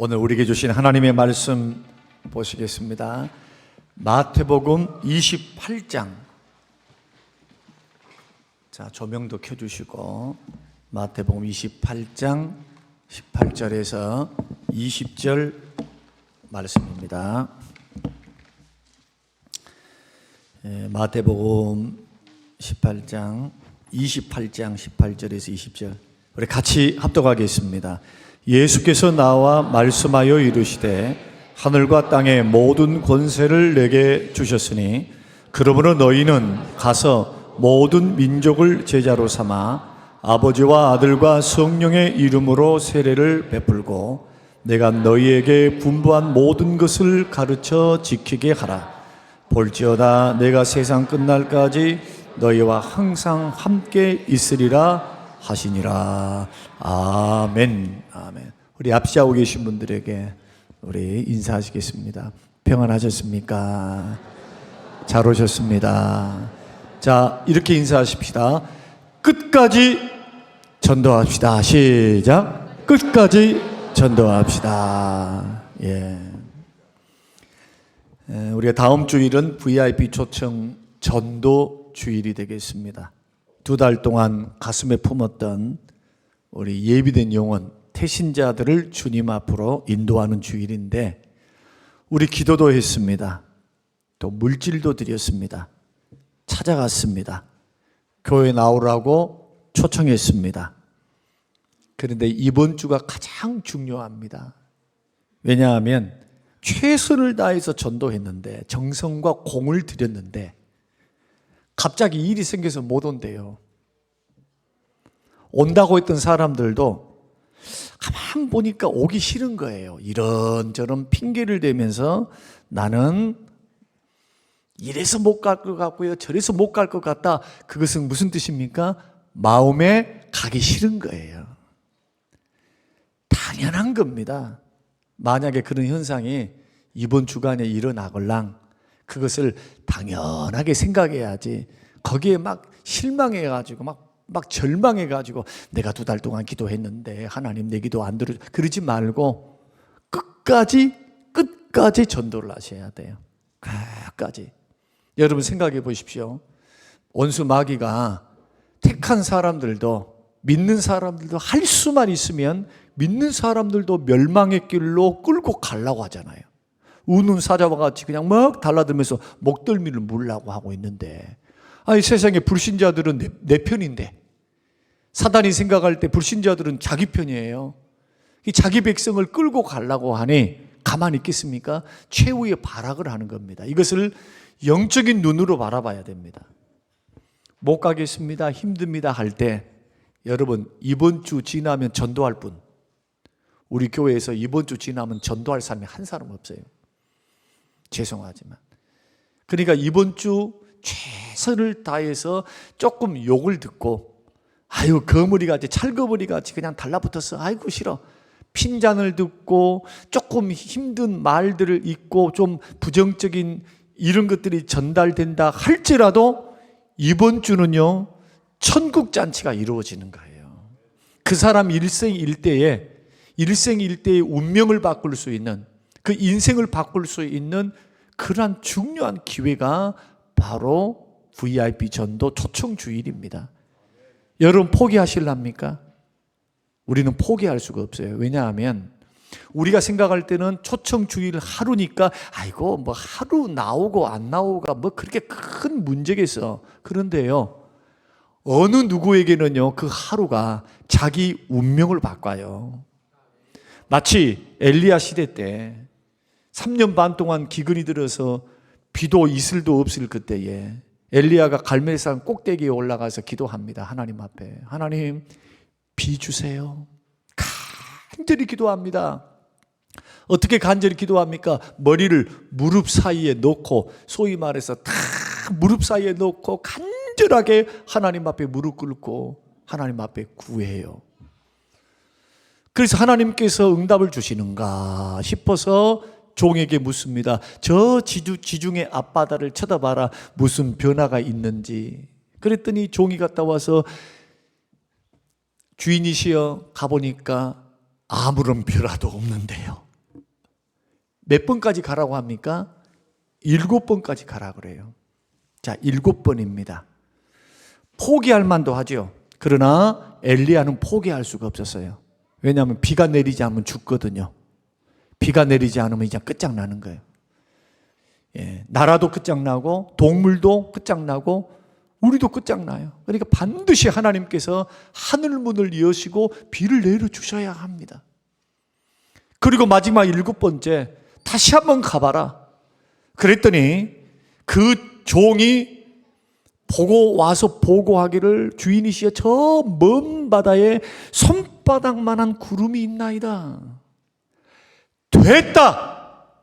오늘 우리에게 주신 하나님의 말씀 보시겠습니다. 마태복음 28장. 자, 조명도 켜주시고 마태복음 28장 18절에서 20절 말씀입니다. 마태복음 18장 18절에서 20절 우리 같이 합독하겠습니다. 예수께서 나와 말씀하여 이르시되 하늘과 땅의 모든 권세를 내게 주셨으니 그러므로 너희는 가서 모든 민족을 제자로 삼아 아버지와 아들과 성령의 이름으로 세례를 베풀고 내가 너희에게 분부한 모든 것을 가르쳐 지키게 하라. 볼지어다 내가 세상 끝날까지 너희와 항상 함께 있으리라 하시니라. 아멘. 아멘. 우리 앞시하고 계신 분들에게 우리 인사하시겠습니다. 평안하셨습니까? 잘 오셨습니다. 자, 이렇게 인사하십시다. 끝까지 전도합시다. 시작. 끝까지 전도합시다. 우리가 다음 주일은 VIP 초청 전도 주일이 되겠습니다. 2달 동안 가슴에 품었던 우리 예비된 영혼, 태신자들을 주님 앞으로 인도하는 주일인데 우리 기도도 했습니다. 또 물질도 드렸습니다. 찾아갔습니다. 교회 나오라고 초청했습니다. 그런데 이번 주가 가장 중요합니다. 왜냐하면 최선을 다해서 전도했는데 정성과 공을 들였는데 갑자기 일이 생겨서 못 온대요. 온다고 했던 사람들도 가만 보니까 오기 싫은 거예요. 이런저런 핑계를 대면서 나는 이래서 못 갈 것 같고요, 저래서 못 갈 것 같다. 그것은 무슨 뜻입니까? 마음에 가기 싫은 거예요. 당연한 겁니다. 만약에 그런 현상이 이번 주간에 일어나걸랑 그것을 당연하게 생각해야지 거기에 막 실망해가지고 막 절망해가지고 내가 2달 동안 기도했는데 하나님 내 기도 안 들어, 그러지 말고 끝까지 전도를 하셔야 돼요. 끝까지. 여러분 생각해 보십시오. 원수 마귀가 택한 사람들도 믿는 사람들도 할 수만 있으면 믿는 사람들도 멸망의 길로 끌고 가려고 하잖아요. 우는 사자와 같이 그냥 막 달라들면서 목덜미를 물라고 하고 있는데, 아니 세상에 불신자들은 내 편인데, 사단이 생각할 때 불신자들은 자기 편이에요. 이 자기 백성을 끌고 가려고 하니 가만히 있겠습니까? 최후의 발악을 하는 겁니다. 이것을 영적인 눈으로 바라봐야 됩니다. 못 가겠습니다, 힘듭니다 할 때 여러분 이번 주 지나면 전도할 분, 우리 교회에서 이번 주 지나면 전도할 사람이 한 사람 없어요. 죄송하지만. 그러니까 이번 주 최선을 다해서 조금 욕을 듣고 아유 거머리같이 찰거머리같이 그냥 달라붙어서 아이고 싫어 핀잔을 듣고 조금 힘든 말들을 읽고 좀 부정적인 이런 것들이 전달된다 할지라도 이번 주는요 천국잔치가 이루어지는 거예요. 그 사람 일생일대의 운명을 바꿀 수 있는, 그 인생을 바꿀 수 있는 그러한 중요한 기회가 바로 VIP 전도 초청 주일입니다. 여러분 포기하실랍니까? 우리는 포기할 수가 없어요. 왜냐하면 우리가 생각할 때는 초청 주일 하루니까 아이고 뭐 하루 나오고 안 나오고가 뭐 그렇게 큰 문제겠어. 그런데요 어느 누구에게는요 그 하루가 자기 운명을 바꿔요. 마치 엘리야 시대 때 3년 반 동안 기근이 들어서 비도 이슬도 없을 그때에 엘리야가 갈멜산 꼭대기에 올라가서 기도합니다. 하나님 앞에. 하나님 비 주세요. 간절히 기도합니다. 어떻게 간절히 기도합니까? 머리를 무릎 사이에 놓고, 소위 말해서 다 무릎 사이에 놓고 간절하게 하나님 앞에 무릎 꿇고 하나님 앞에 구해요. 그래서 하나님께서 응답을 주시는가 싶어서 종에게 묻습니다. 저 지중해 앞바다를 쳐다봐라. 무슨 변화가 있는지. 그랬더니 종이 갔다 와서 주인이시여 가보니까 아무런 변화도 없는데요. 몇 번까지 가라고 합니까? 7번까지 가라 그래요. 자, 7번입니다. 포기할 만도 하죠. 그러나 엘리야는 포기할 수가 없었어요. 왜냐하면 비가 내리지 않으면 죽거든요. 비가 내리지 않으면 이제 끝장나는 거예요. 예, 나라도 끝장나고 동물도 끝장나고 우리도 끝장나요. 그러니까 반드시 하나님께서 하늘문을 여시고 비를 내려주셔야 합니다. 그리고 마지막 7번째, 다시 한번 가봐라. 그랬더니 그 종이 와서 보고하기를, 주인이시여 저 먼 바다에 손바닥만한 구름이 있나이다. 됐다.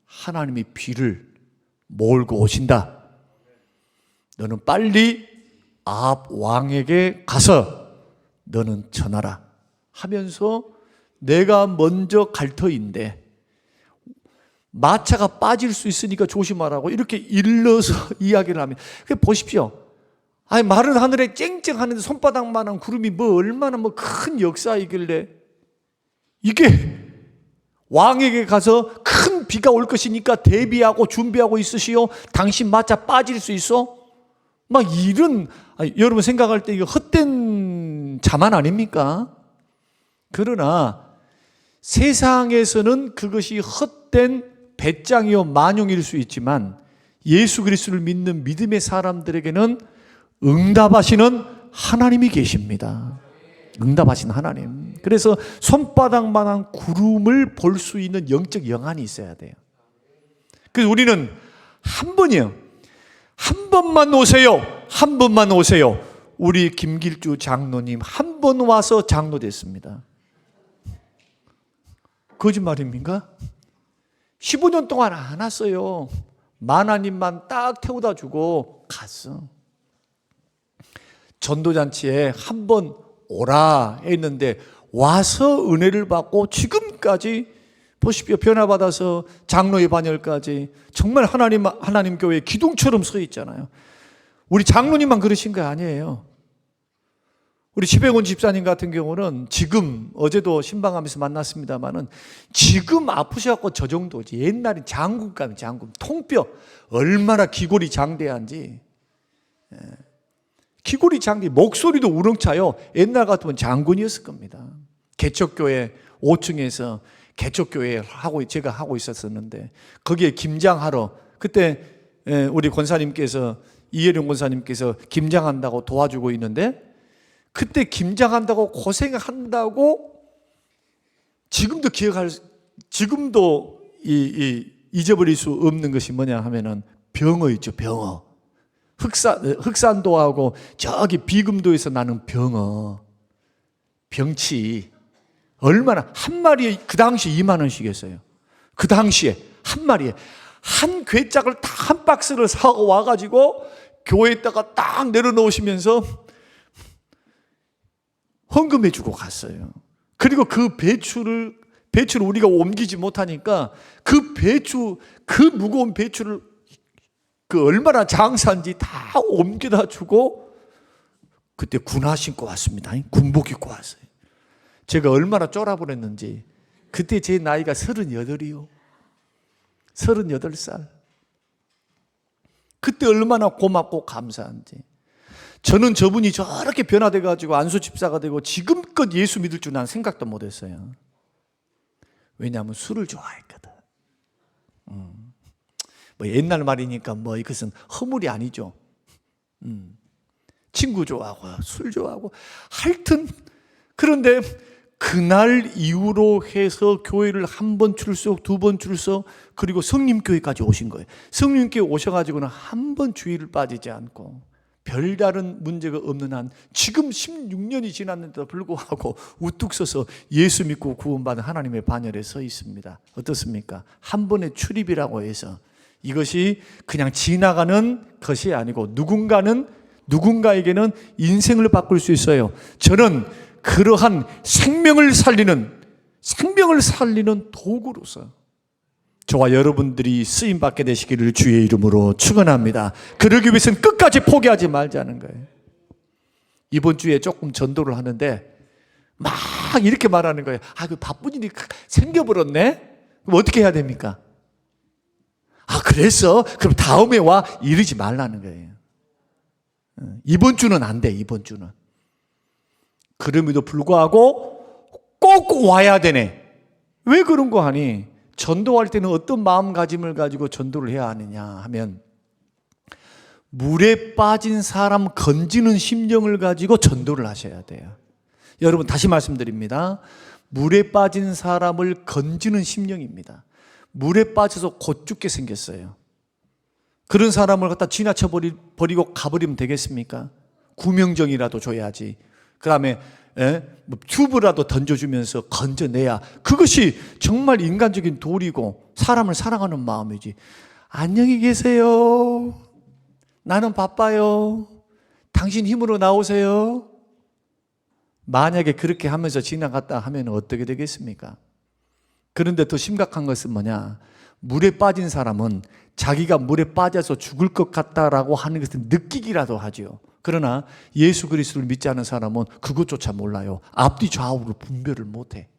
하나님이 비를 몰고 오신다. 너는 빨리 아합 왕에게 가서 너는 전하라 하면서, 내가 먼저 갈 터인데 마차가 빠질 수 있으니까 조심하라고 이렇게 일러서 이야기를 하면, 보십시오. 아니, 마른 하늘에 쨍쨍하는데 손바닥만한 구름이 얼마나 큰 역사이길래, 이게 왕에게 가서 큰 비가 올 것이니까 대비하고 준비하고 있으시오. 당신 마차 빠질 수 있어? 이런, 여러분 생각할 때 이거 헛된 자만 아닙니까? 그러나 세상에서는 그것이 헛된 배짱이요 만용일 수 있지만, 예수 그리스도를 믿는 믿음의 사람들에게는 응답하시는 하나님이 계십니다. 응답하신 하나님. 그래서 손바닥만한 구름을 볼 수 있는 영적 영안이 있어야 돼요. 그래서 우리는 한 번이요, 한 번만 오세요, 한 번만 오세요. 우리 김길주 장로님 한 번 와서 장로 됐습니다. 거짓말입니까? 15년 동안 안 왔어요. 만화님만 딱 태워다 주고 갔어. 전도잔치에 한 번 오라 했는데 와서 은혜를 받고 지금까지 보십시오. 변화받아서 장로의 반열까지 정말 하나님 교회 기둥처럼 서 있잖아요. 우리 장로님만 그러신 거 아니에요. 우리 지백원 집사님 같은 경우는 지금, 어제도 신방하면서 만났습니다만은, 지금 아프셔갖고 저 정도지. 옛날에 장군감이 장군, 통뼈 얼마나 기골이 장대한지. 기골이 장대, 목소리도 우렁차요. 옛날 같으면 장군이었을 겁니다. 개척교회 5층에서 개척교회 제가 하고 있었는데, 거기에 김장하러, 그때 우리 권사님께서, 이혜령 권사님께서 김장한다고 도와주고 있는데, 그때 김장한다고 고생한다고 지금도 잊어버릴 수 없는 것이 뭐냐 하면은 병어 있죠. 병어. 흑산도하고 저기 비금도에서 나는 병치 얼마나, 한 마리에 그 당시 2만 원씩이었어요. 그 당시에 한 마리에 한 괴짝을 다 한 박스를 사고 와가지고 교회에다가 딱 내려놓으시면서 헌금해 주고 갔어요. 그리고 그 배추를 우리가 옮기지 못하니까 그 무거운 배추를 얼마나 장사인지 다 옮겨다 주고, 그때 군화 신고 왔습니다. 군복 입고 왔어요. 제가 얼마나 쫄아버렸는지. 그때 제 나이가 38이요. 38살. 그때 얼마나 고맙고 감사한지. 저는 저분이 저렇게 변화돼가지고 안수 집사가 되고 지금껏 예수 믿을 줄 난 생각도 못했어요. 왜냐하면 술을 좋아했거든. 옛날 말이니까 이것은 허물이 아니죠. 친구 좋아하고 술 좋아하고 하여튼, 그런데 그날 이후로 해서 교회를 한 번 출석, 2번 출석, 그리고 성림교회까지 오신 거예요. 성림교회 오셔가지고는 한 번 주일을 빠지지 않고 별다른 문제가 없는 한 지금 16년이 지났는데도 불구하고 우뚝 서서 예수 믿고 구원받은 하나님의 반열에 서 있습니다. 어떻습니까? 한 번의 출입이라고 해서 이것이 그냥 지나가는 것이 아니고 누군가에게는 인생을 바꿀 수 있어요. 저는 그러한 생명을 살리는 도구로서 저와 여러분들이 쓰임받게 되시기를 주의 이름으로 축원합니다. 그러기 위해서는 끝까지 포기하지 말자는 거예요. 이번 주에 조금 전도를 하는데 막 이렇게 말하는 거예요. 그 바쁜 일이 생겨버렸네? 그럼 어떻게 해야 됩니까? 그랬어? 그럼 다음에 와? 이러지 말라는 거예요. 이번 주는 안 돼, 이번 주는. 그럼에도 불구하고 꼭 와야 되네. 왜 그런 거 하니? 전도할 때는 어떤 마음가짐을 가지고 전도를 해야 하느냐 하면, 물에 빠진 사람 건지는 심령을 가지고 전도를 하셔야 돼요. 여러분, 다시 말씀드립니다. 물에 빠진 사람을 건지는 심령입니다. 물에 빠져서 곧 죽게 생겼어요. 그런 사람을 갖다 지나쳐 버리고 가버리면 되겠습니까? 구명정이라도 줘야지. 그 다음에 튜브라도 던져주면서 건져내야 그것이 정말 인간적인 도리고 사람을 사랑하는 마음이지. 안녕히 계세요. 나는 바빠요. 당신 힘으로 나오세요. 만약에 그렇게 하면서 지나갔다 하면 어떻게 되겠습니까? 그런데 더 심각한 것은 뭐냐? 물에 빠진 사람은 자기가 물에 빠져서 죽을 것 같다라고 하는 것을 느끼기라도 하죠. 그러나 예수 그리스도를 믿지 않은 사람은 그것조차 몰라요. 앞뒤 좌우를 분별을 못해.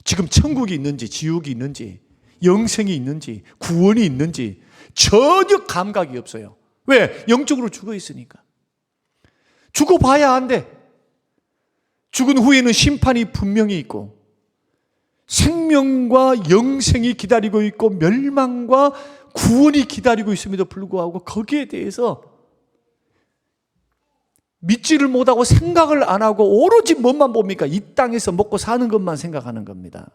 지금 천국이 있는지 지옥이 있는지 영생이 있는지 구원이 있는지 전혀 감각이 없어요. 왜? 영적으로 죽어 있으니까. 죽어봐야 안 돼. 죽은 후에는 심판이 분명히 있고 생명과 영생이 기다리고 있고 멸망과 구원이 기다리고 있음에도 불구하고 거기에 대해서 믿지를 못하고 생각을 안 하고 오로지 뭐만 봅니까? 이 땅에서 먹고 사는 것만 생각하는 겁니다.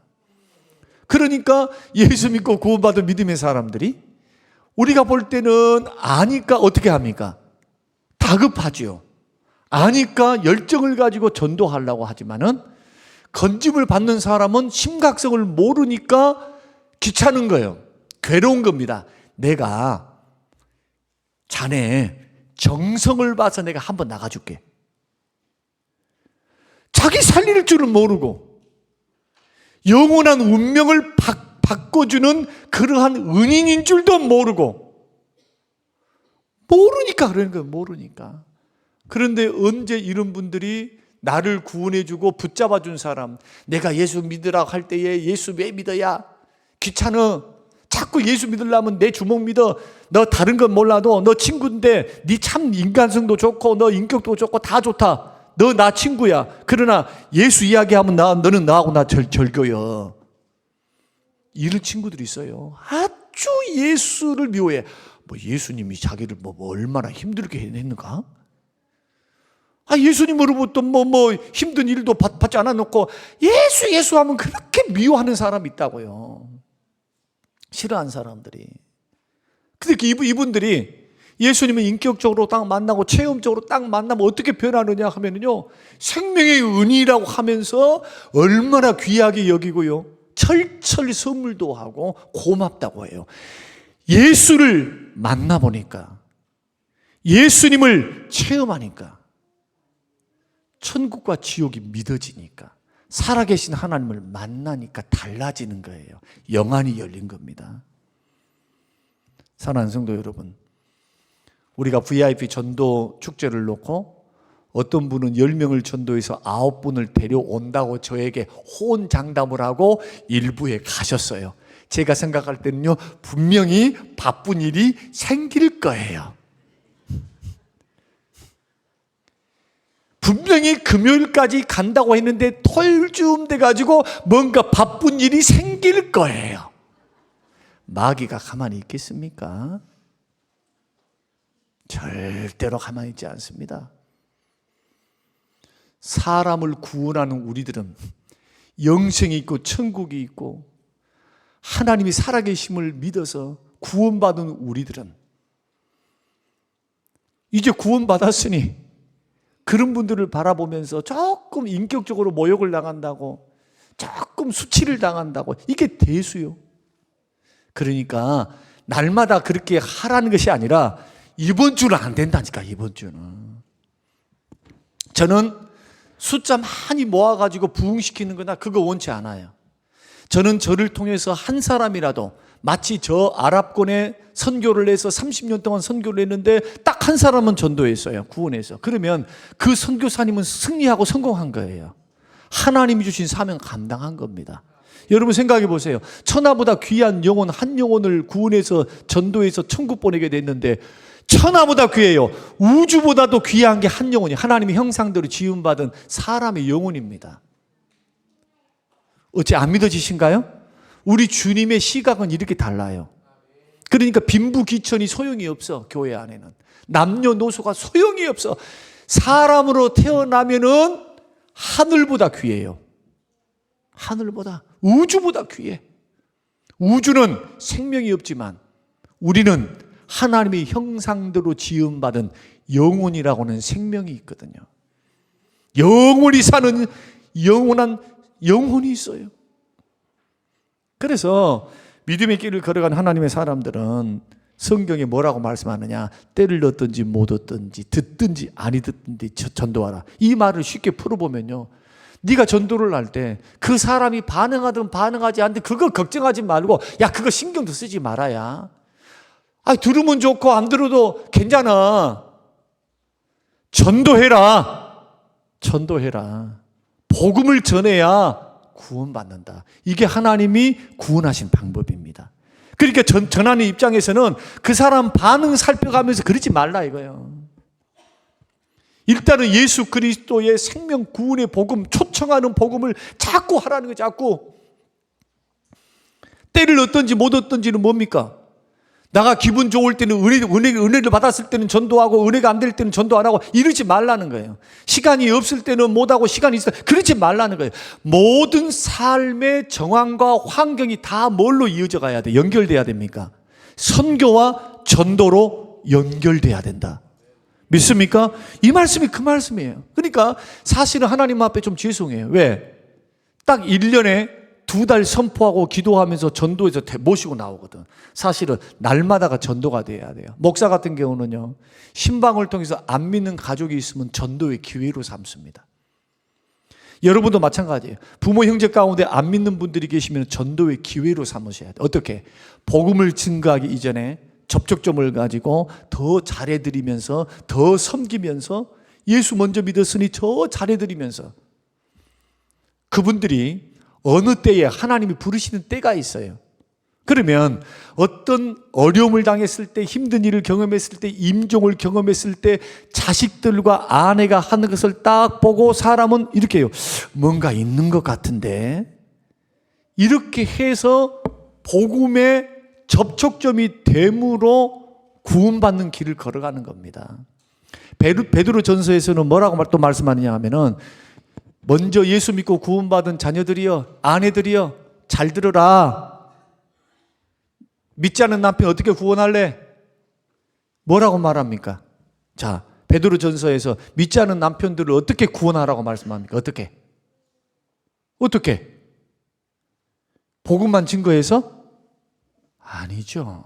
그러니까 예수 믿고 구원받은 믿음의 사람들이 우리가 볼 때는 아니까 어떻게 합니까? 다급하죠. 아니까 열정을 가지고 전도하려고 하지만은 건짐을 받는 사람은 심각성을 모르니까 귀찮은 거예요. 괴로운 겁니다. 내가 자네 정성을 봐서 내가 한번 나가줄게. 자기 살릴 줄은 모르고 영원한 운명을 바꿔주는 그러한 은인인 줄도 모르고 모르니까 그러는 거예요. 모르니까. 그런데 언제 이런 분들이 나를 구원해주고 붙잡아준 사람, 내가 예수 믿으라고 할 때에 예수 왜 믿어야? 귀찮아. 자꾸 예수 믿으려면 내 주먹 믿어. 너 다른 건 몰라도 너 친구인데 네 참 인간성도 좋고 너 인격도 좋고 다 좋다. 너 나 친구야. 그러나 예수 이야기하면 너는 나하고 나 절교여. 이런 친구들이 있어요. 아주 예수를 미워해. 예수님이 자기를 얼마나 힘들게 했는가? 예수님으로부터 힘든 일도 받지 않아놓고 예수 하면 그렇게 미워하는 사람이 있다고요. 싫어하는 사람들이. 근데 이분들이 예수님을 인격적으로 딱 만나고 체험적으로 딱 만나면 어떻게 변하느냐 하면요, 생명의 은이라고 하면서 얼마나 귀하게 여기고요, 철철 선물도 하고 고맙다고 해요. 예수를 만나보니까, 예수님을 체험하니까 천국과 지옥이 믿어지니까, 살아계신 하나님을 만나니까 달라지는 거예요. 영안이 열린 겁니다. 사랑하는 성도 여러분, 우리가 VIP 전도 축제를 놓고 어떤 분은 10명을 전도해서 9분을 데려온다고 저에게 호언장담을 하고 일부에 가셨어요. 제가 생각할 때는요, 분명히 바쁜 일이 생길 거예요. 분명히 금요일까지 간다고 했는데 토요일쯤 돼가지고 뭔가 바쁜 일이 생길 거예요. 마귀가 가만히 있겠습니까? 절대로 가만히 있지 않습니다. 사람을 구원하는 우리들은 영생이 있고 천국이 있고 하나님이 살아계심을 믿어서 구원받은 우리들은 이제 구원받았으니 그런 분들을 바라보면서 조금 인격적으로 모욕을 당한다고, 조금 수치를 당한다고, 이게 대수요. 그러니까 날마다 그렇게 하라는 것이 아니라 이번 주는 안 된다니까. 이번 주는 저는 숫자 많이 모아가지고 부흥시키는 거나 그거 원치 않아요. 저는 저를 통해서 한 사람이라도, 마치 저 아랍권에 선교를 해서 30년 동안 선교를 했는데 딱 한 사람은 전도했어요. 구원해서. 그러면 그 선교사님은 승리하고 성공한 거예요. 하나님이 주신 사명 감당한 겁니다. 여러분 생각해 보세요. 천하보다 귀한 영혼 한 영혼을 구원해서 전도해서 천국 보내게 됐는데 천하보다 귀해요. 우주보다도 귀한 게 한 영혼이 하나님의 형상대로 지음받은 사람의 영혼입니다. 어째 안 믿어지신가요? 우리 주님의 시각은 이렇게 달라요. 그러니까 빈부귀천이 소용이 없어. 교회 안에는 남녀노소가 소용이 없어. 사람으로 태어나면은 하늘보다 귀해요. 하늘보다, 우주보다 귀해. 우주는 생명이 없지만 우리는 하나님의 형상대로 지음받은 영혼이라고는 생명이 있거든요. 영원히 사는 영원한 영혼이 있어요. 그래서 믿음의 길을 걸어간 하나님의 사람들은 성경에 뭐라고 말씀하느냐, 때를 얻든지 못 얻든지 듣든지 아니 듣든지 전도하라. 이 말을 쉽게 풀어보면요, 네가 전도를 할 때 그 사람이 반응하든 반응하지 않든 그거 걱정하지 말고, 야 그거 신경도 쓰지 말아야. 들으면 좋고 안 들어도 괜찮아. 전도해라. 전도해라. 복음을 전해야 구원받는다. 이게 하나님이 구원하신 방법입니다. 그러니까 전하는 입장에서는 그 사람 반응 살펴가면서 그러지 말라 이거예요. 일단은 예수 그리스도의 생명 구원의 복음, 초청하는 복음을 자꾸 하라는 거예요. 자꾸. 때를 얻든지 못 얻든지는 뭡니까? 나가 기분 좋을 때는 은혜를 받았을 때는 전도하고, 은혜가 안 될 때는 전도 안 하고, 이러지 말라는 거예요. 시간이 없을 때는 못하고, 시간이 있을 때 그러지 말라는 거예요. 모든 삶의 정황과 환경이 다 뭘로 이어져 가야 돼? 연결돼야 됩니까? 선교와 전도로 연결돼야 된다. 믿습니까? 이 말씀이 그 말씀이에요. 그러니까 사실은 하나님 앞에 좀 죄송해요. 왜? 딱 1년에 2달 선포하고 기도하면서 전도해서 모시고 나오거든. 사실은 날마다가 전도가 돼야 돼요. 목사 같은 경우는요, 신방을 통해서 안 믿는 가족이 있으면 전도의 기회로 삼습니다. 여러분도 마찬가지예요. 부모 형제 가운데 안 믿는 분들이 계시면 전도의 기회로 삼으셔야 돼요. 어떻게? 복음을 증거하기 이전에 접촉점을 가지고 더 잘해드리면서, 더 섬기면서, 예수 먼저 믿었으니 저 잘해드리면서, 그분들이 어느 때에 하나님이 부르시는 때가 있어요. 그러면 어떤 어려움을 당했을 때, 힘든 일을 경험했을 때, 임종을 경험했을 때 자식들과 아내가 하는 것을 딱 보고 사람은 이렇게 해요. 뭔가 있는 것 같은데, 이렇게 해서 복음의 접촉점이 됨으로 구원받는 길을 걸어가는 겁니다. 베드로 전서에서는 뭐라고 또 말씀하느냐 하면은, 먼저 예수 믿고 구원받은 자녀들이여, 아내들이여, 잘 들어라. 믿지 않는 남편 어떻게 구원할래? 뭐라고 말합니까? 자, 베드로 전서에서 믿지 않는 남편들을 어떻게 구원하라고 말씀합니까? 어떻게? 복음만 증거해서? 아니죠.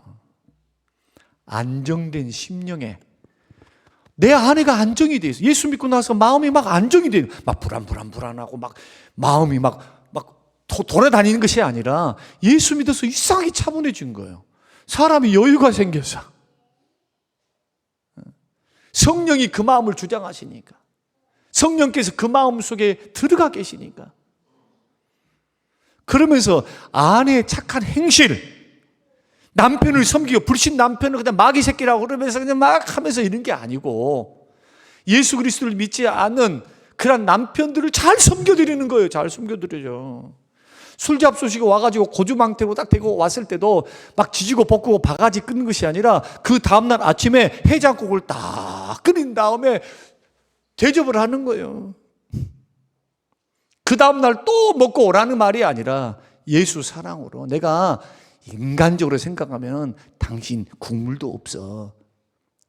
안정된 심령에, 내 아내가 안정이 돼 있어. 예수 믿고 나서 마음이 막 안정이 돼. 막 불안하고 막 마음이 막 돌아다니는 것이 아니라 예수 믿어서 이상하게 차분해진 거예요. 사람이 여유가 생겨서. 성령이 그 마음을 주장하시니까. 성령께서 그 마음 속에 들어가 계시니까. 그러면서 아내의 착한 행실, 남편을 섬기고, 불신 남편을 그냥 마귀 새끼라고 그러면서 그냥 막 하면서 이런 게 아니고, 예수 그리스도를 믿지 않는 그런 남편들을 잘 섬겨드리는 거예요. 잘 섬겨드려요. 술 잡수시고 와가지고 고주망태고 딱 대고 왔을 때도 막 지지고 볶고 바가지 끓는 것이 아니라, 그 다음날 아침에 해장국을 딱 끓인 다음에 대접을 하는 거예요. 그 다음날 또 먹고 오라는 말이 아니라, 예수 사랑으로, 내가 인간적으로 생각하면 당신 국물도 없어.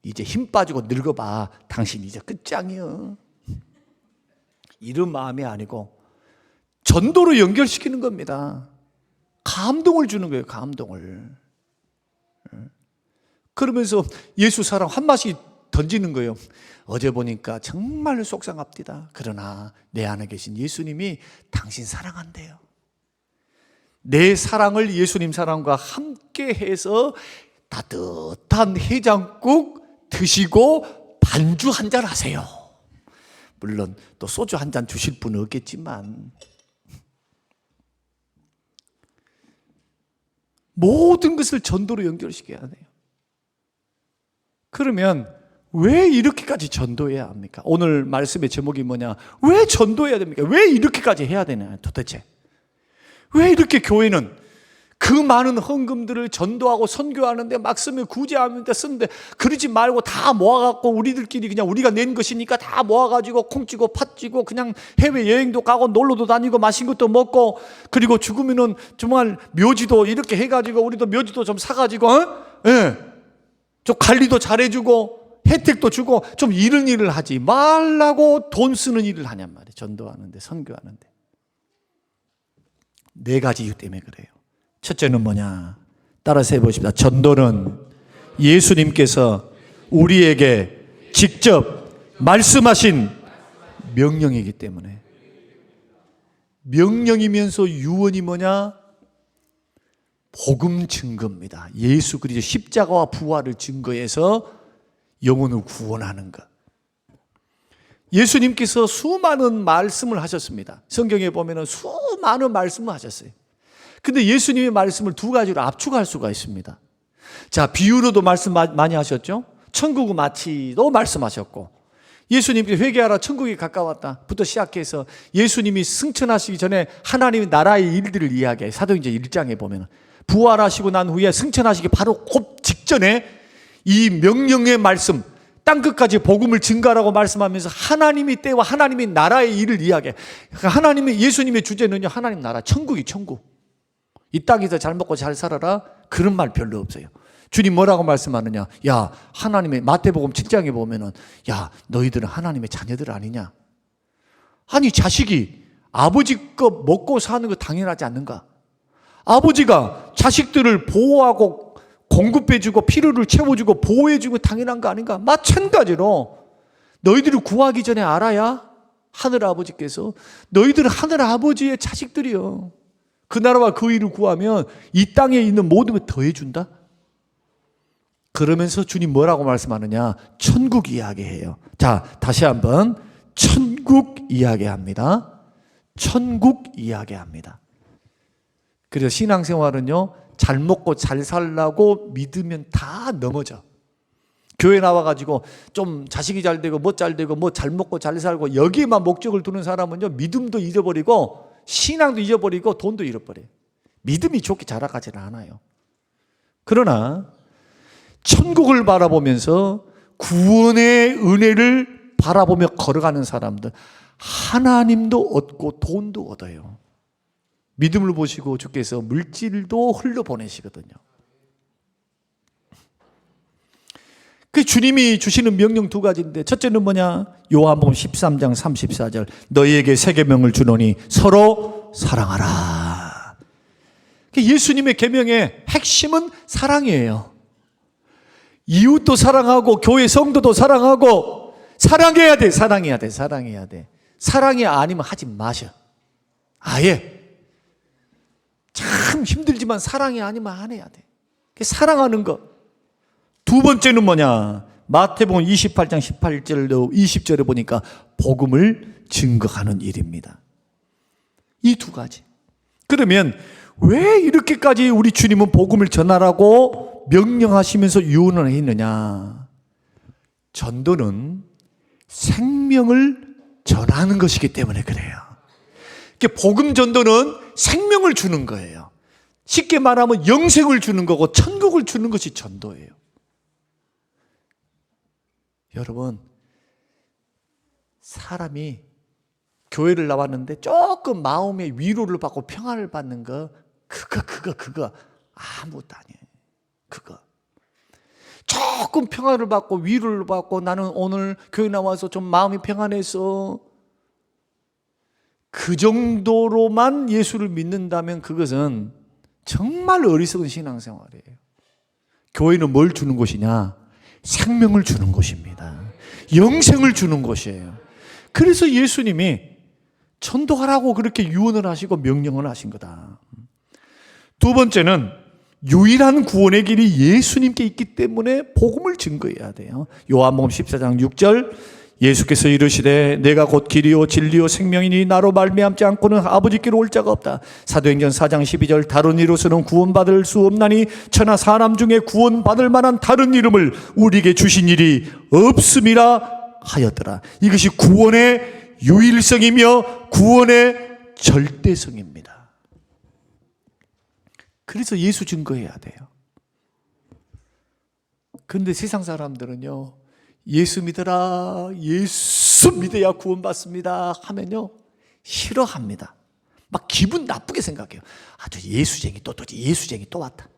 이제 힘 빠지고 늙어봐. 당신 이제 끝장이야. 이런 마음이 아니고 전도로 연결시키는 겁니다. 감동을 주는 거예요. 감동을. 그러면서 예수 사랑 한 마씩 던지는 거예요. 어제 보니까 정말 속상합니다. 그러나 내 안에 계신 예수님이 당신 사랑한대요. 내 사랑을 예수님 사랑과 함께 해서 따뜻한 해장국 드시고 반주 한잔 하세요. 물론 또 소주 한 잔 주실 분은 없겠지만 모든 것을 전도로 연결시켜야 돼요. 그러면 왜 이렇게까지 전도해야 합니까? 오늘 말씀의 제목이 뭐냐? 왜 전도해야 됩니까? 왜 이렇게까지 해야 되냐 도대체? 왜 이렇게 교회는 그 많은 헌금들을 전도하고 선교하는데 막 쓰면 구제하는데 쓰는데 그러지 말고 다 모아갖고 우리들끼리 그냥 우리가 낸 것이니까 다 모아가지고 콩 찌고 팥 찌고 그냥 해외여행도 가고 놀러도 다니고 맛있는 것도 먹고 그리고 죽으면은 정말 묘지도 이렇게 해가지고 우리도 묘지도 좀 사가지고 예, 좀 관리도 잘해주고 혜택도 주고 좀 이런 일을 하지 말라고 돈 쓰는 일을 하냔 말이에요. 전도하는데 선교하는데. 4가지 이유 때문에 그래요. 첫째는 뭐냐? 따라서 해보십시다. 전도는 예수님께서 우리에게 직접 말씀하신 명령이기 때문에. 명령이면서 유언이 뭐냐? 복음 증거입니다. 예수 그리스도 십자가와 부활을 증거해서 영혼을 구원하는 것. 예수님께서 수많은 말씀을 하셨습니다. 성경에 보면 수많은 말씀을 하셨어요. 근데 예수님의 말씀을 2가지로 압축할 수가 있습니다. 자, 비유로도 말씀 많이 하셨죠? 천국의 마치도 말씀하셨고, 예수님께서 회개하라 천국이 가까웠다부터 시작해서 예수님이 승천하시기 전에 하나님의 나라의 일들을 이야기해요. 사도행전 1장에 보면 부활하시고 난 후에 승천하시기 바로 곧 직전에 이 명령의 말씀, 땅끝까지 복음을 증가하라고 말씀하면서 하나님의 때와 하나님의 나라의 일을 이야기해요. 하나님의 예수님의 주제는요, 하나님 나라, 천국이 천국. 이 땅에서 잘 먹고 잘 살아라, 그런 말 별로 없어요. 주님 뭐라고 말씀하느냐? 야, 하나님의 마태복음 7장에 보면은 야, 너희들은 하나님의 자녀들 아니냐? 아니, 자식이 아버지 거 먹고 사는 거 당연하지 않는가? 아버지가 자식들을 보호하고 공급해주고 필요를 채워주고 보호해주고 당연한 거 아닌가? 마찬가지로 너희들을 구하기 전에 알아야 하늘 아버지께서 너희들은 하늘 아버지의 자식들이요. 그 나라와 그 일을 구하면 이 땅에 있는 모든 걸 더해준다? 그러면서 주님 뭐라고 말씀하느냐? 천국 이야기해요. 자, 다시 한번 천국 이야기합니다. 천국 이야기합니다. 그래서 신앙생활은요, 잘 먹고 잘 살라고 믿으면 다 넘어져. 교회 나와가지고 좀 자식이 잘 되고 뭐 잘 되고 뭐 잘 먹고 잘 살고 여기에만 목적을 두는 사람은요, 믿음도 잊어버리고 신앙도 잊어버리고 돈도 잃어버려요. 믿음이 좋게 자라가지는 않아요. 그러나 천국을 바라보면서 구원의 은혜를 바라보며 걸어가는 사람들, 하나님도 얻고 돈도 얻어요. 믿음을 보시고 주께서 물질도 흘려보내시거든요. 그 주님이 주시는 명령 2가지인데 첫째는 뭐냐? 요한복음 13장 34절 너희에게 새 계명을 주노니 서로 사랑하라. 예수님의 계명의 핵심은 사랑이에요. 이웃도 사랑하고 교회 성도도 사랑하고 사랑해야 돼. 사랑해야 돼. 사랑해야 돼. 사랑이 아니면 하지 마셔. 아예. 참 힘들지만 사랑이 아니면 안 해야 돼. 사랑하는 것. 2번째는 뭐냐? 마태복음 28장 18절로 20절에 보니까 복음을 증거하는 일입니다. 이 2가지. 그러면 왜 이렇게까지 우리 주님은 복음을 전하라고 명령하시면서 유언을 했느냐? 전도는 생명을 전하는 것이기 때문에 그래요. 복음 전도는 생명을 주는 거예요. 쉽게 말하면 영생을 주는 거고 천국을 주는 것이 전도예요. 여러분, 사람이 교회를 나왔는데 조금 마음의 위로를 받고 평안을 받는 거, 그거 아무것도 아니에요. 그거 조금 평안을 받고 위로를 받고 나는 오늘 교회 나와서 좀 마음이 평안해서, 그 정도로만 예수를 믿는다면 그것은 정말 어리석은 신앙생활이에요. 교회는 뭘 주는 곳이냐? 생명을 주는 곳입니다. 영생을 주는 곳이에요. 그래서 예수님이 전도하라고 그렇게 유언을 하시고 명령을 하신 거다. 2번째는 유일한 구원의 길이 예수님께 있기 때문에 복음을 증거해야 돼요. 요한복음 14장 6절 예수께서 이르시되 내가 곧 길이요 진리요 생명이니 나로 말미암지 않고는 아버지께로 올 자가 없다. 사도행전 4장 12절 다른 이로서는 구원받을 수 없나니 천하 사람 중에 구원받을 만한 다른 이름을 우리에게 주신 일이 없음이라 하였더라. 이것이 구원의 유일성이며 구원의 절대성입니다. 그래서 예수 증거해야 돼요. 그런데 세상 사람들은요, 예수 믿어라, 예수 믿어야 구원받습니다 하면요 싫어합니다. 막 기분 나쁘게 생각해요. 저 예수쟁이 또 예수쟁이 또 왔다.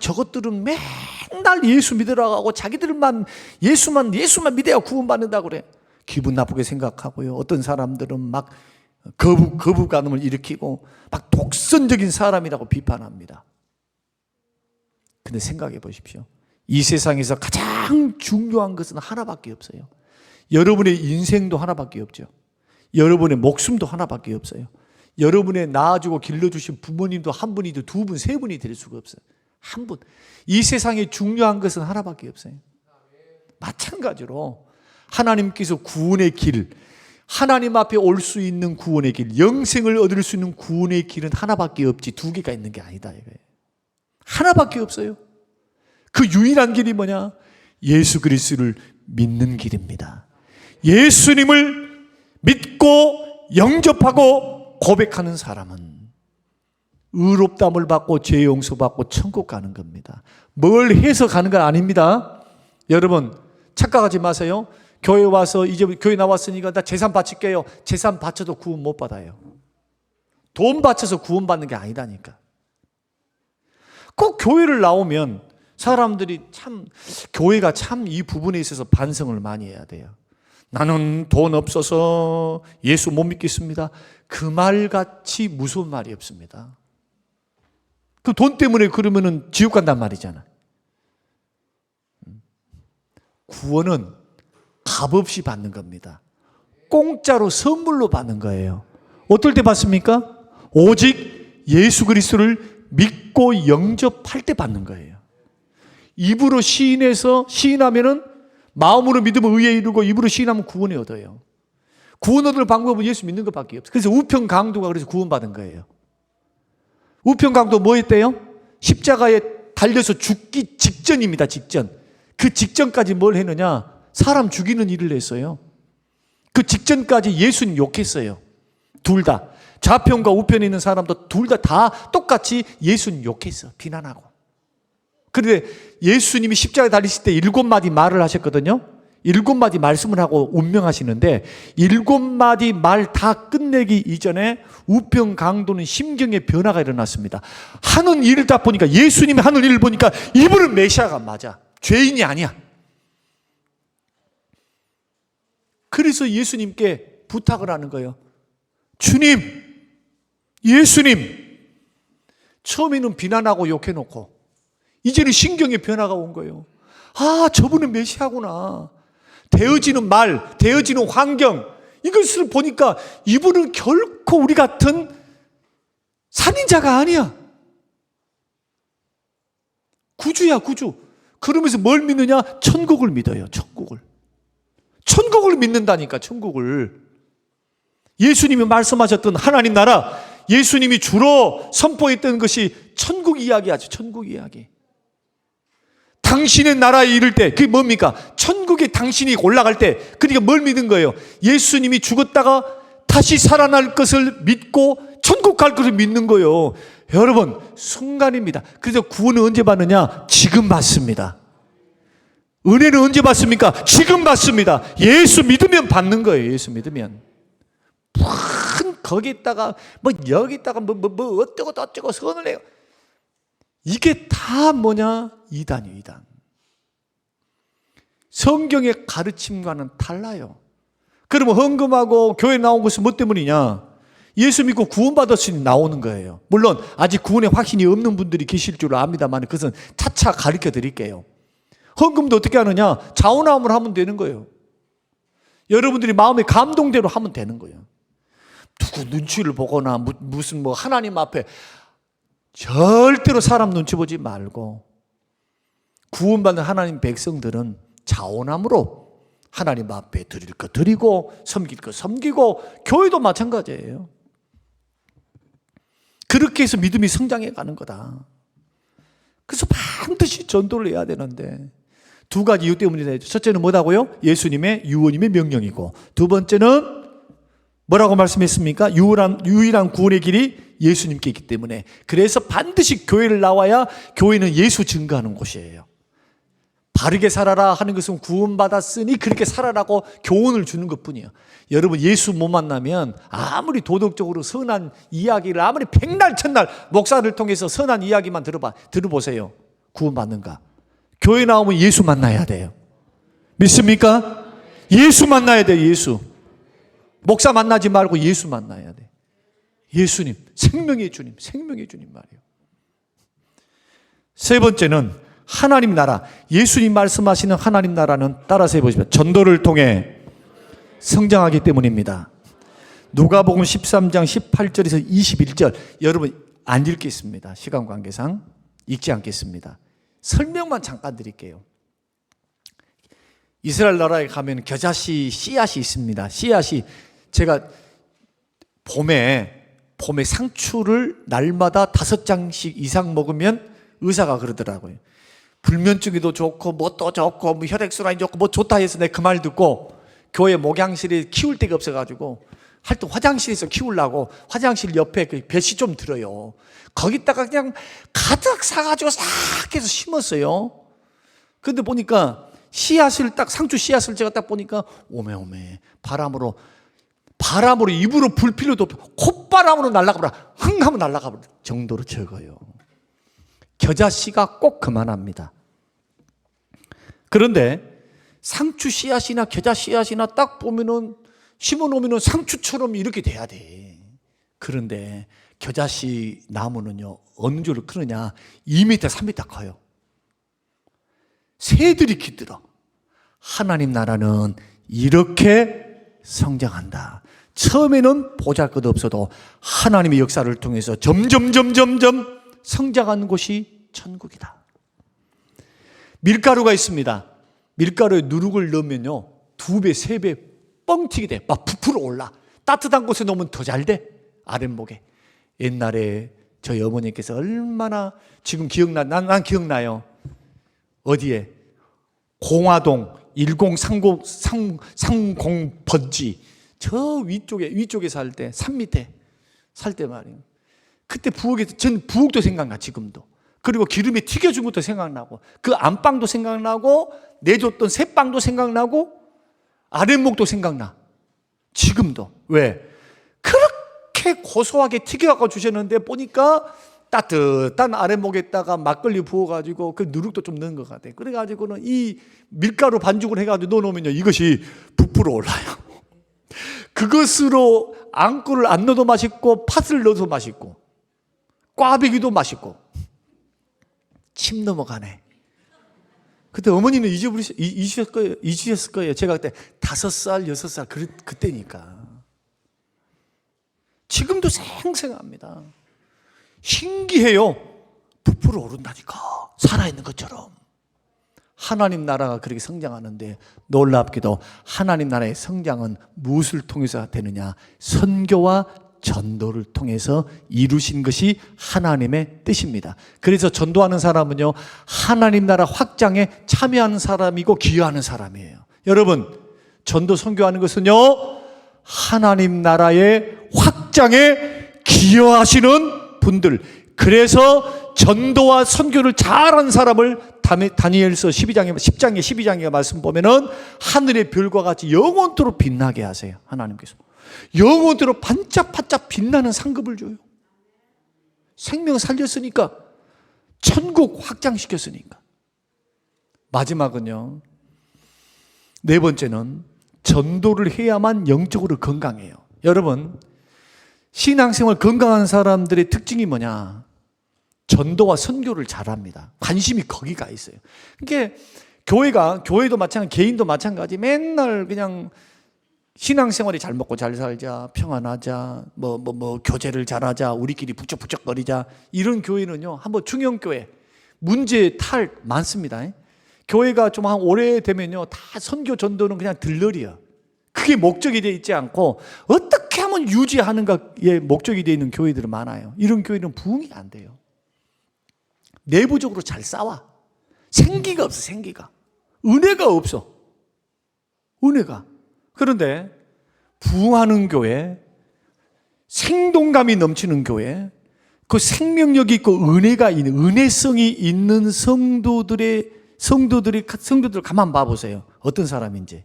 저것들은 맨날 예수 믿으라고 하고 자기들만 예수만 믿어야 구원받는다고 그래. 기분 나쁘게 생각하고요. 어떤 사람들은 막 거부감을 일으키고 막 독선적인 사람이라고 비판합니다. 근데 생각해 보십시오. 이 세상에서 가장 중요한 것은 하나밖에 없어요. 여러분의 인생도 하나밖에 없죠. 여러분의 목숨도 하나밖에 없어요. 여러분의 낳아주고 길러주신 부모님도 한 분이도 두 분, 세 분이 될 수가 없어요. 한 분. 이 세상에 중요한 것은 하나밖에 없어요. 마찬가지로 하나님께서 구원의 길, 하나님 앞에 올 수 있는 구원의 길, 영생을 얻을 수 있는 구원의 길은 하나밖에 없지 두 개가 있는 게 아니다 이거예요. 하나밖에 없어요. 그 유일한 길이 뭐냐? 예수 그리스도를 믿는 길입니다. 예수님을 믿고 영접하고 고백하는 사람은 의롭다함을 받고 죄 용서받고 천국 가는 겁니다. 뭘 해서 가는 건 아닙니다. 여러분 착각하지 마세요. 교회 와서 이제 교회 나왔으니까 나 재산 바칠게요. 재산 바쳐도 구원 못 받아요. 돈 바쳐서 구원 받는 게 아니다니까. 꼭 교회를 나오면 사람들이 참 교회가 참 이 부분에 있어서 반성을 많이 해야 돼요. 나는 돈 없어서 예수 못 믿겠습니다. 그 말같이 무서운 말이 없습니다. 그 돈 때문에 그러면은 지옥 간단 말이잖아. 구원은 값없이 받는 겁니다. 공짜로 선물로 받는 거예요. 어떨 때 받습니까? 오직 예수 그리스도를 믿고 영접할 때 받는 거예요. 입으로 시인해서 시인하면은 마음으로 믿으면 의에 이르고 입으로 시인하면 구원을 얻어요. 구원 얻을 방법은 예수 믿는 것밖에 없어요. 그래서 우편 강도가 그래서 구원받은 거예요. 우편 강도 뭐 했대요? 십자가에 달려서 죽기 직전입니다. 직전. 그 직전까지 뭘 했느냐? 사람 죽이는 일을 했어요. 그 직전까지 예수님 욕했어요. 둘 다. 좌편과 우편에 있는 사람도 둘 다 똑같이 예수님 욕했어. 비난하고. 그런데 예수님이 십자가에 달리실 때 7마디 말을 하셨거든요. 7마디 말씀을 하고 운명하시는데 7마디 말 다 끝내기 이전에 우편 강도는 심경의 변화가 일어났습니다. 하는 일을 딱 보니까 예수님이 하는 일을 보니까 이분은 메시아가 맞아. 죄인이 아니야. 그래서 예수님께 부탁을 하는 거예요. 주님, 예수님. 처음에는 비난하고 욕해놓고 이제는 신경의 변화가 온 거예요. 저분은 메시아구나. 되어지는 말, 되어지는 환경, 이것을 보니까 이분은 결코 우리 같은 살인자가 아니야. 구주야, 구주. 그러면서 뭘 믿느냐? 천국을 믿어요, 천국을. 천국을 믿는다니까, 천국을. 예수님이 말씀하셨던 하나님 나라, 예수님이 주로 선포했던 것이 천국 이야기하죠, 천국 이야기. 당신의 나라에 이를 때 그게 뭡니까? 천국에 당신이 올라갈 때 그러니까 뭘 믿은 거예요? 예수님이 죽었다가 다시 살아날 것을 믿고 천국 갈 것을 믿는 거예요. 여러분 순간입니다. 그래서 구원은 언제 받느냐? 지금 받습니다. 은혜는 언제 받습니까? 지금 받습니다. 예수 믿으면 받는 거예요. 예수 믿으면. 거기다가 뭐 여기다가 뭐 어쩌고 저쩌고 선을 해요. 이게 다 뭐냐? 이단이에요, 이단. 성경의 가르침과는 달라요. 그러면 헌금하고 교회 나온 것은 뭐 때문이냐? 예수 믿고 구원받았으니 나오는 거예요. 물론 아직 구원의 확신이 없는 분들이 계실 줄 압니다만 그것은 차차 가르쳐 드릴게요. 헌금도 어떻게 하느냐? 자원함을 하면 되는 거예요. 여러분들이 마음의 감동대로 하면 되는 거예요. 누구 눈치를 보거나 무슨 뭐 하나님 앞에 절대로 사람 눈치 보지 말고 구원받는 하나님 백성들은 자원함으로 하나님 앞에 드릴 거 드리고 섬길 거 섬기고, 교회도 마찬가지예요. 그렇게 해서 믿음이 성장해 가는 거다. 그래서 반드시 전도를 해야 되는데, 두 가지 이유 때문이다. 첫째는 뭐다고요? 예수님의 유언임의 명령이고, 두 번째는 뭐라고 말씀했습니까? 유일한 구원의 길이 예수님께 있기 때문에. 그래서 반드시 교회를 나와야 교회는 예수 증거하는 곳이에요. 바르게 살아라 하는 것은 구원받았으니 그렇게 살아라고 교훈을 주는 것뿐이에요. 여러분, 예수 못 만나면 아무리 도덕적으로 선한 이야기를 아무리 백날 천날 목사를 통해서 선한 이야기만 들어보세요. 구원받는가? 교회 나오면 예수 만나야 돼요. 믿습니까? 예수 만나야 돼요. 예수. 목사 만나지 말고 예수 만나야 돼. 예수님, 생명의 주님, 생명의 주님 말이에요. 세 번째는 하나님 나라. 예수님 말씀하시는 하나님 나라는, 따라서 해보시면, 전도를 통해 성장하기 때문입니다. 누가복음 13장 18절에서 21절, 여러분 안 읽겠습니다. 시간 관계상 읽지 않겠습니다. 설명만 잠깐 드릴게요. 이스라엘 나라에 가면 겨자씨 씨앗이 있습니다. 씨앗이, 제가 봄에 상추를 날마다 5장씩 이상 먹으면 의사가 그러더라고요. 불면증에도 좋고 뭐 또 좋고 뭐 혈액순환이 좋고 뭐 좋다 해서 내가 그 말 듣고 교회 목양실에 키울 데가 없어가지고 하여튼 화장실에서 키우려고 화장실 옆에 그 볕이 좀 들어요. 거기다가 그냥 가득 사가지고 싹 해서 심었어요. 근데 보니까 씨앗을 딱, 상추 씨앗을 제가 딱 보니까 오메오메 바람으로 입으로 불 필요도 없고 콧바람으로 날아가버려, 흥 하면 날아가버려 정도로 적어요. 겨자씨가 꼭 그만합니다. 그런데 상추 씨앗이나 겨자 씨앗이나 딱 보면은 심어놓으면은 상추처럼 이렇게 돼야 돼. 그런데 겨자씨 나무는요, 어느 정도 크느냐, 2m, 3m 커요. 새들이 기들어. 하나님 나라는 이렇게 성장한다. 처음에는 보잘것없어도 하나님의 역사를 통해서 점점 성장하는 곳이 천국이다. 밀가루가 있습니다. 밀가루에 누룩을 넣으면요 2배, 3배 뻥튀기 돼. 막 부풀어 올라. 따뜻한 곳에 놓으면 더 잘 돼. 아랫목에. 옛날에 저희 어머니께서 얼마나, 지금 난 기억나요. 어디에? 공화동 1030 번지 저 위쪽에 살 때, 산 밑에 살 때 말이에요. 그때 부엌에서, 전 부엌도 생각나, 지금도. 그리고 기름에 튀겨준 것도 생각나고, 그 안방도 생각나고, 내줬던 새빵도 생각나고, 아랫목도 생각나. 지금도. 왜? 그렇게 고소하게 튀겨갖고 주셨는데 보니까 따뜻한 아랫목에다가 막걸리 부어가지고 그 누룩도 좀 넣은 것 같아. 그래가지고는 이 밀가루 반죽을 해가지고 넣어놓으면요 이것이 부풀어 올라요. 그것으로 앙꼬를 안 넣어도 맛있고 팥을 넣어도 맛있고 꽈배기도 맛있고. 침 넘어가네. 그때 어머니는 잊으셨을 거예요. 제가 그때 5살, 6살 그때니까. 지금도 생생합니다. 신기해요. 부풀어 오른다니까. 살아있는 것처럼. 하나님 나라가 그렇게 성장하는데 놀랍게도 하나님 나라의 성장은 무엇을 통해서 되느냐? 선교와 전도를 통해서 이루신 것이 하나님의 뜻입니다. 그래서 전도하는 사람은요 하나님 나라 확장에 참여하는 사람이고 기여하는 사람이에요. 여러분, 전도 선교하는 것은요 하나님 나라의 확장에 기여하시는 분들, 그래서 전도와 선교를 잘하는 사람을 다니엘서 10장에 말씀 보면은 하늘의 별과 같이 영원토록 빛나게 하세요. 하나님께서 영원토록 반짝반짝 빛나는 상급을 줘요. 생명 살렸으니까, 천국 확장시켰으니까. 마지막은요, 4번째는 전도를 해야만 영적으로 건강해요. 여러분, 신앙생활 건강한 사람들의 특징이 뭐냐? 전도와 선교를 잘합니다. 관심이 거기가 있어요. 그러니까 교회도 마찬가지, 개인도 마찬가지, 맨날 그냥 신앙생활이 잘 먹고 잘 살자, 평안하자, 교제를 잘하자, 우리끼리 북적북적거리자, 이런 교회는요 한번 중형교회 문제 탈 많습니다. 교회가 좀 한 오래되면요, 다 선교 전도는 그냥 들러리야. 그게 목적이 되어 있지 않고 어떻게 하면 유지하는가에 목적이 되어 있는 교회들은 많아요. 이런 교회는 부흥이 안 돼요. 내부적으로 잘 싸워. 생기가 없어, 생기가. 은혜가 없어. 은혜가. 그런데 부흥하는 교회, 생동감이 넘치는 교회, 그 생명력이 있고 은혜가 있는, 은혜성이 있는 성도들 가만 봐보세요. 어떤 사람인지.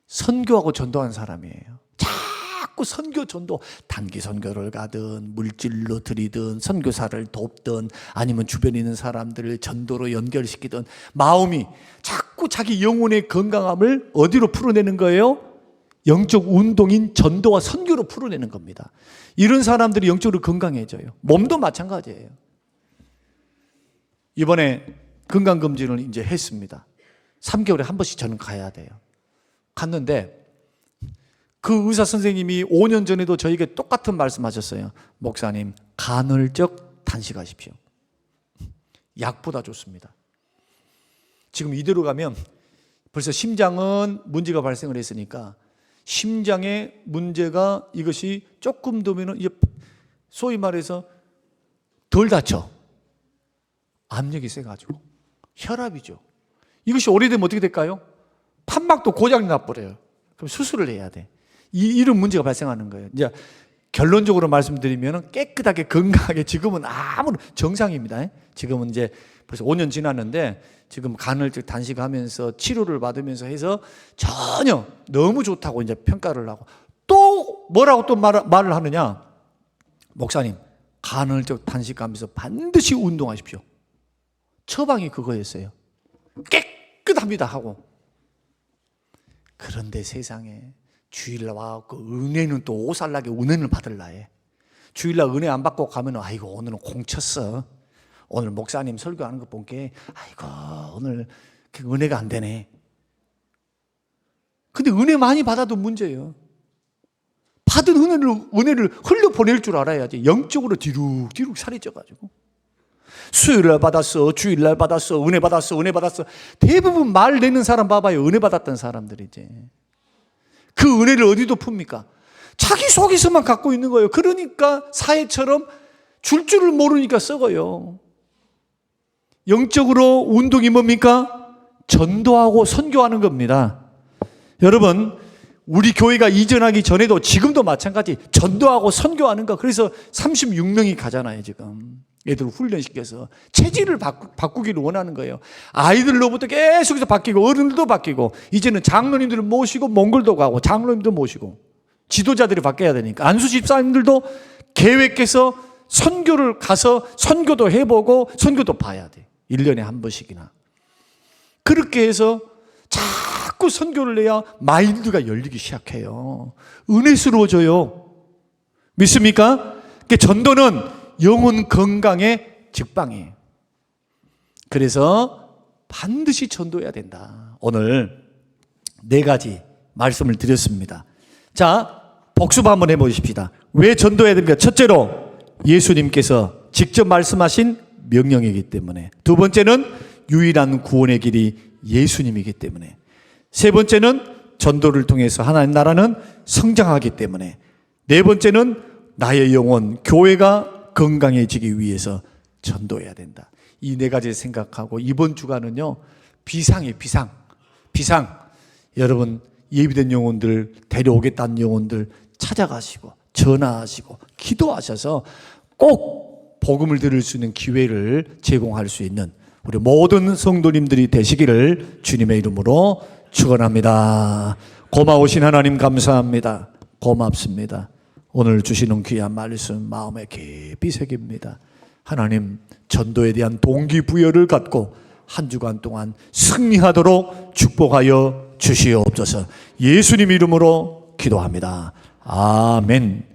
선교하고 전도한 사람이에요. 자꾸 선교 전도, 단기 선교를 가든 물질로 드리든 선교사를 돕든 아니면 주변에 있는 사람들을 전도로 연결시키든 마음이 자꾸 자기 영혼의 건강함을 어디로 풀어내는 거예요? 영적 운동인 전도와 선교로 풀어내는 겁니다. 이런 사람들이 영적으로 건강해져요. 몸도 마찬가지예요. 이번에 건강검진을 이제 했습니다. 3개월에 한 번씩 저는 가야 돼요. 갔는데 그 의사 선생님이 5년 전에도 저에게 똑같은 말씀하셨어요. 목사님, 간헐적 단식하십시오. 약보다 좋습니다. 지금 이대로 가면 벌써 심장은 문제가 발생을 했으니까 심장에 문제가 이것이 조금 더면 소위 말해서 덜 다쳐. 압력이 세가지고 혈압이죠. 이것이 오래되면 어떻게 될까요? 판막도 고장이 나버려요. 그럼 수술을 해야 돼. 이런 문제가 발생하는 거예요. 이제 결론적으로 말씀드리면 깨끗하게 건강하게 지금은 아무런 정상입니다. 지금은 이제 벌써 5년 지났는데 지금 간헐적 단식하면서 치료를 받으면서 해서 전혀 너무 좋다고 이제 평가를 하고 또 뭐라고 또 말을 하느냐? 목사님, 간헐적 단식하면서 반드시 운동하십시오. 처방이 그거였어요. 깨끗합니다 하고. 그런데 세상에 주일날 와갖고 은혜는 또 오살나게 은혜를 받을라 해. 주일날 은혜 안 받고 가면 아이고 오늘은 공쳤어. 오늘 목사님 설교하는 거 보니까 아이고 오늘 은혜가 안 되네. 근데 은혜 많이 받아도 문제예요. 받은 은혜를 흘려보낼 줄 알아야지. 영적으로 뒤룩뒤룩 살이 쪄가지고 수요일날 받았어, 주일날 받았어, 은혜 받았어, 은혜 받았어. 대부분 말 내는 사람 봐봐요. 은혜 받았던 사람들이지. 그 은혜를 어디도 풉니까? 자기 속에서만 갖고 있는 거예요. 그러니까 사회처럼 줄을 모르니까 썩어요. 영적으로 운동이 뭡니까? 전도하고 선교하는 겁니다. 여러분, 우리 교회가 이전하기 전에도 지금도 마찬가지 전도하고 선교하는 거. 그래서 36명이 가잖아요 지금. 애들 훈련시켜서 체질을 바꾸기를 원하는 거예요. 아이들로부터 계속해서 바뀌고 어른들도 바뀌고 이제는 장로님들을 모시고 몽골도 가고 장로님도 모시고 지도자들이 바뀌어야 되니까 안수 집사님들도 계획해서 선교를 가서 선교도 해보고 선교도 봐야 돼. 1년에 한 번씩이나. 그렇게 해서 자꾸 선교를 해야 마인드가 열리기 시작해요. 은혜스러워져요. 믿습니까? 그러니까 전도는 영혼 건강의 직방이에요. 그래서 반드시 전도해야 된다. 오늘 4가지 말씀을 드렸습니다. 자, 복습 한번 해보십시다. 왜 전도해야 됩니까? 첫째로 예수님께서 직접 말씀하신 명령이기 때문에. 두 번째는 유일한 구원의 길이 예수님이기 때문에. 세 번째는 전도를 통해서 하나님 나라는 성장하기 때문에. 네 번째는 나의 영혼, 교회가 건강해지기 위해서 전도해야 된다. 이 4가지를 생각하고 이번 주간은요, 비상이에요. 비상. 여러분, 예비된 영혼들, 데려오겠다는 영혼들 찾아가시고 전화하시고 기도하셔서 꼭 복음을 들을 수 있는 기회를 제공할 수 있는 우리 모든 성도님들이 되시기를 주님의 이름으로 축원합니다. 고마우신 하나님 감사합니다. 고맙습니다. 오늘 주시는 귀한 말씀 마음에 깊이 새깁니다. 하나님, 전도에 대한 동기부여를 갖고 한 주간 동안 승리하도록 축복하여 주시옵소서. 예수님 이름으로 기도합니다. 아멘.